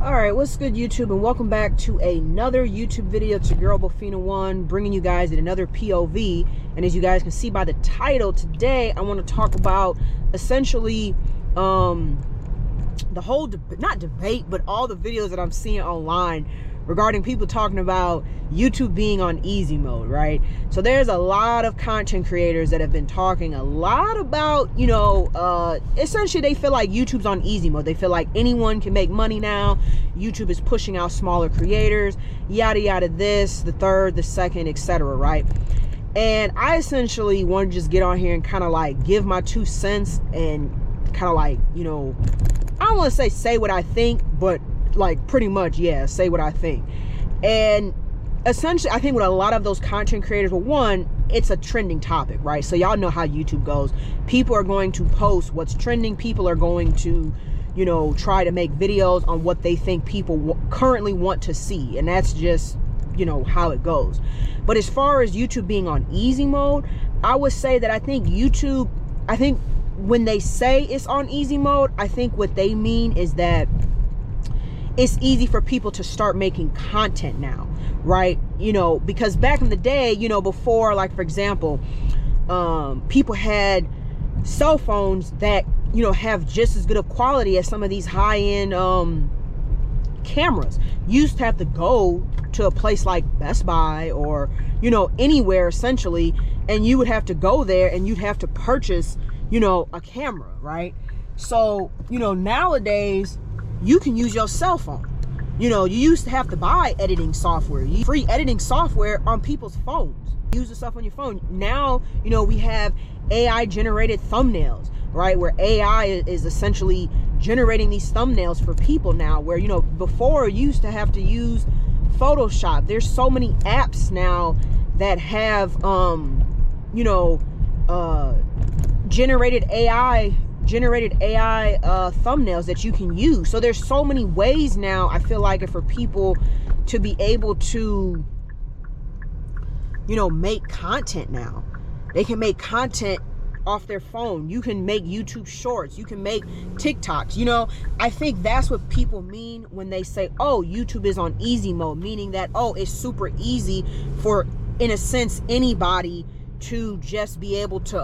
All right, what's good, YouTube, and welcome back to another YouTube video. It's your girl Bofina1, bringing you guys another POV. And as you guys can see by the title, today I want to talk about essentially the whole not debate, but all the videos that I'm seeing online regarding people talking about YouTube being on easy mode, right? So there's a lot of content creators that have been talking a lot about, essentially they feel like YouTube's on easy mode. They feel like anyone can make money now. YouTube is pushing out smaller creators, yada yada, this, the third, the second, etc., right? And I essentially want to just get on here and kind of like give my 2 cents and kind of like, I don't want to say what I think, but like pretty much, yeah, say what I think. And essentially I think with a lot of those content creators, well, one, it's a trending topic, right? So y'all know how YouTube goes. People are going to post what's trending. People are going to, try to make videos on what they think people currently want to see, and that's just, how it goes. But as far as YouTube being on easy mode, I would say that I think when they say it's on easy mode, I think what they mean is that it's easy for people to start making content now, right? Because back in the day, before, like, for example, people had cell phones that, have just as good of quality as some of these high-end cameras. You used to have to go to a place like Best Buy or, anywhere essentially, and you would have to go there and you'd have to purchase, a camera, right? So, nowadays, you can use your cell phone. You used to have to buy editing software, free editing software on people's phones. Use the stuff on your phone. Now, we have AI generated thumbnails, right? Where AI is essentially generating these thumbnails for people now, where, before you used to have to use Photoshop. There's so many apps now that have, generated AI thumbnails that you can use. So there's so many ways now, I feel like, for people to be able to, make content now. They can make content off their phone. You can make YouTube shorts. You can make TikToks. I think that's what people mean when they say, oh, YouTube is on easy mode, meaning that, oh, it's super easy for, in a sense, anybody to just be able to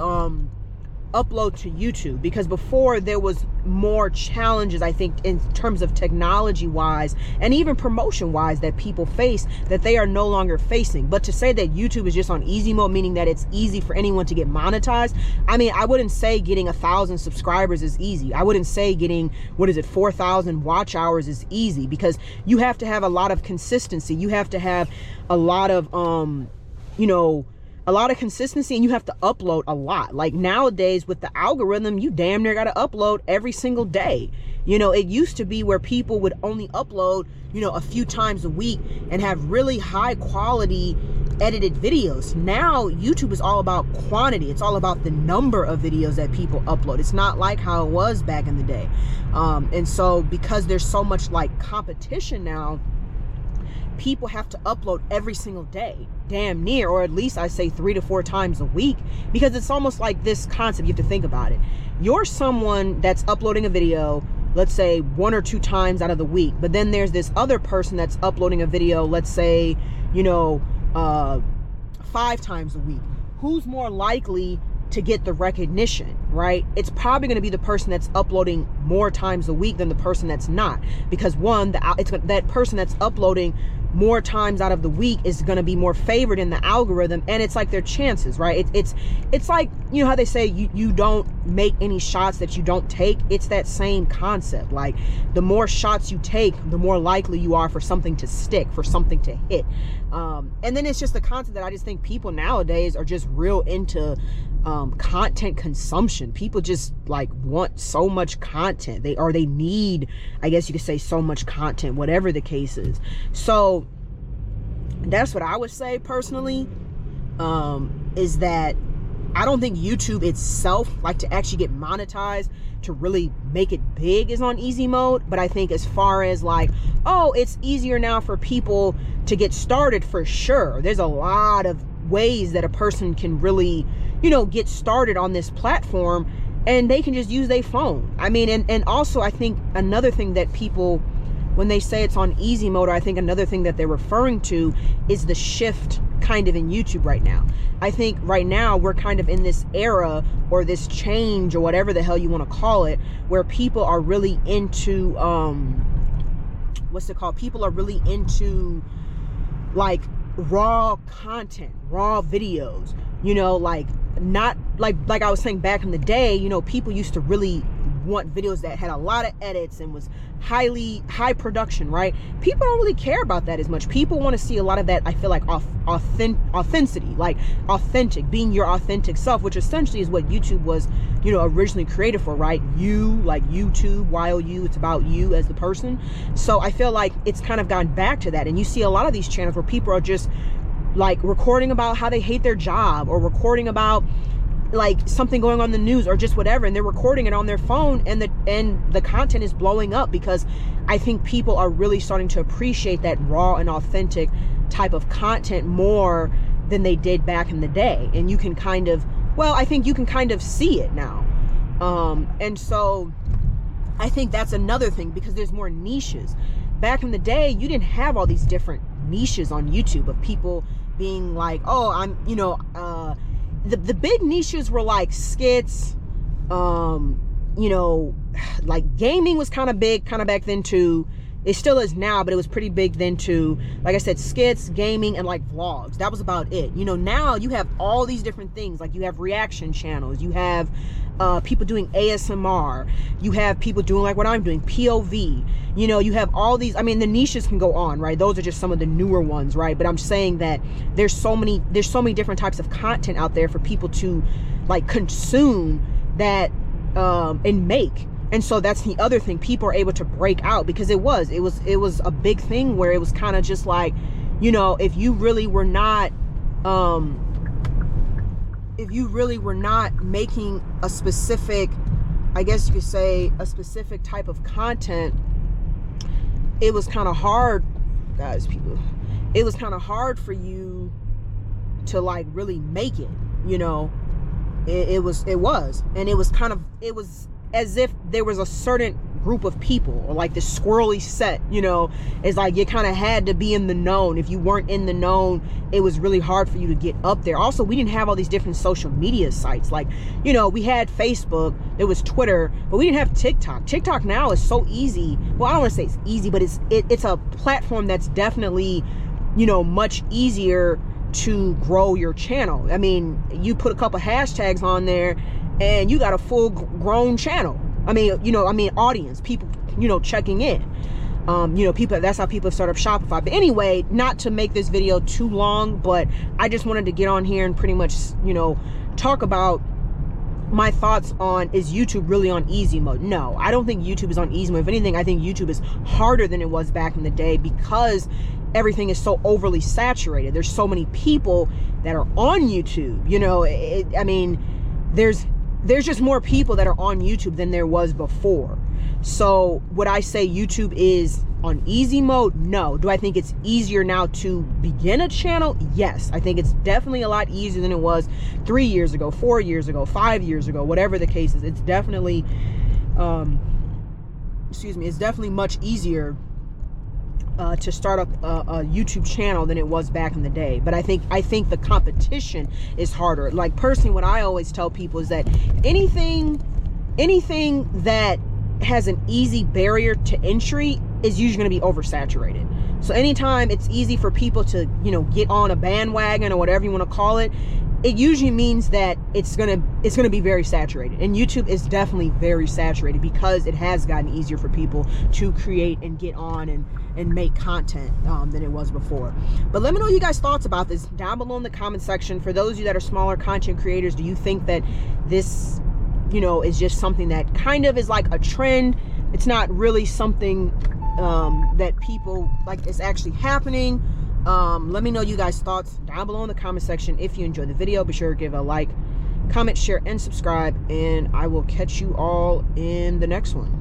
upload to YouTube. Because before there was more challenges, I think, in terms of technology wise and even promotion wise that people face that they are no longer facing. But to say that YouTube is just on easy mode, meaning that it's easy for anyone to get monetized, I mean, I wouldn't say getting 1,000 subscribers is easy. I wouldn't say getting 4,000 watch hours is easy, because you have to have a lot of consistency. You have to have a lot of consistency, and you have to upload a lot. Like nowadays with the algorithm, you damn near got to upload every single day. It used to be where people would only upload, a few times a week and have really high quality edited videos. Now YouTube is all about quantity. It's all about the number of videos that people upload. It's not like how it was back in the day. And so because there's so much like competition now, people have to upload every single day, damn near, or at least I say 3 to 4 times a week, because it's almost like this concept. You have to think about it. You're someone that's uploading a video, let's say 1 or 2 times out of the week, but then there's this other person that's uploading a video, let's say, 5 times a week. Who's more likely to get the recognition, right? It's probably going to be the person that's uploading more times a week than the person that's not, because one, that person that's uploading more times out of the week is going to be more favored in the algorithm, and it's like their chances, right? It's like, how they say you don't make any shots that you don't take. It's that same concept. Like the more shots you take, the more likely you are for something to stick, for something to hit. And then it's just the concept that I just think people nowadays are just real into content consumption. People just like want so much content. They need, I guess you could say, so much content, whatever the case is. So that's what I would say personally, is that I don't think YouTube itself, like to actually get monetized, to really make it big, is on easy mode. But I think as far as like, oh, it's easier now for people to get started, for sure. There's a lot of ways that a person can really, get started on this platform, and they can just use their phone. I mean, and also I think another thing that people when they say it's on easy mode, or I think another thing that they're referring to is the shift kind of in YouTube right now. I think right now we're kind of in this era, or this change, or whatever the hell you want to call it, where people are really into what's it called? People are really into like raw content, raw videos, you know, like not like I was saying back in the day, you know, people used to really want videos that had a lot of edits and was high production, right? People don't really care about that as much. People want to see a lot of that, I feel like, authenticity, like authentic, being your authentic self, which essentially is what YouTube was, you know, originally created for, right? You, like YouTube, YOU, it's about you as the person. So I feel like it's kind of gone back to that. And you see a lot of these channels where people are just like recording about how they hate their job, or recording about like something going on in the news, or just whatever, and they're recording it on their phone, and the content is blowing up, because I think people are really starting to appreciate that raw and authentic type of content more than they did back in the day. And you can kind of, well, I think you can kind of see it now. And so I think that's another thing, because there's more niches. Back in the day, you didn't have all these different niches on YouTube of people being like, oh, I'm, you know, the big niches were like skits, you know, like gaming was kind of big kind of back then too. It still is now, but it was pretty big then too. Like I said, skits, gaming, and like vlogs. That was about it. You know, now you have all these different things. Like you have reaction channels. You have people doing ASMR. You have people doing like what I'm doing, POV. You know, you have all these, I mean, the niches can go on, right? Those are just some of the newer ones, right? But I'm saying that there's so many different types of content out there for people to like consume that and make. And so that's the other thing, people are able to break out, because it was a big thing where it was kind of just like, you know, if you really were not making a specific, I guess you could say, a specific type of content, it was kind of hard, guys, people, it was kind of hard for you to like really make it, you know. It was as if there was a certain group of people, or like this squirrely set, you know. It's like you kind of had to be in the known. If you weren't in the known, it was really hard for you to get up there. Also, we didn't have all these different social media sites. Like, you know, we had Facebook, there was Twitter, but we didn't have TikTok. TikTok now is so easy. Well, I don't want to say it's easy, but it's a platform that's definitely, you know, much easier to grow your channel. I mean, you put a couple hashtags on there and you got a full grown channel. I mean, you know, audience, people, you know, checking in. You know, people, that's how people start up Shopify. But anyway, not to make this video too long, but I just wanted to get on here and pretty much, you know, talk about my thoughts on, is YouTube really on easy mode? No, I don't think YouTube is on easy mode. If anything, I think YouTube is harder than it was back in the day, because everything is so overly saturated. There's so many people that are on YouTube, you know. I mean, there's just more people that are on YouTube than there was before. So would I say YouTube is on easy mode? No. Do I think it's easier now to begin a channel? Yes. I think it's definitely a lot easier than it was 3 years ago, 4 years ago, 5 years ago, whatever the case is. It's definitely, it's definitely much easier to start up a YouTube channel than it was back in the day. But I think the competition is harder. Like personally, what I always tell people is that anything that has an easy barrier to entry is usually going to be oversaturated. So anytime it's easy for people to, you know, get on a bandwagon or whatever you want to call it, it usually means that it's gonna be very saturated. And YouTube is definitely very saturated, because it has gotten easier for people to create and get on and make content than it was before. But let me know you guys' thoughts about this down below in the comment section. For those of you that are smaller content creators, do you think that this, you know, is just something that kind of is like a trend? It's not really something that people like is actually happening. Let me know you guys' thoughts down below in the comment section. If you enjoyed the video, be sure to give a like, comment, share, and subscribe, and I will catch you all in the next one.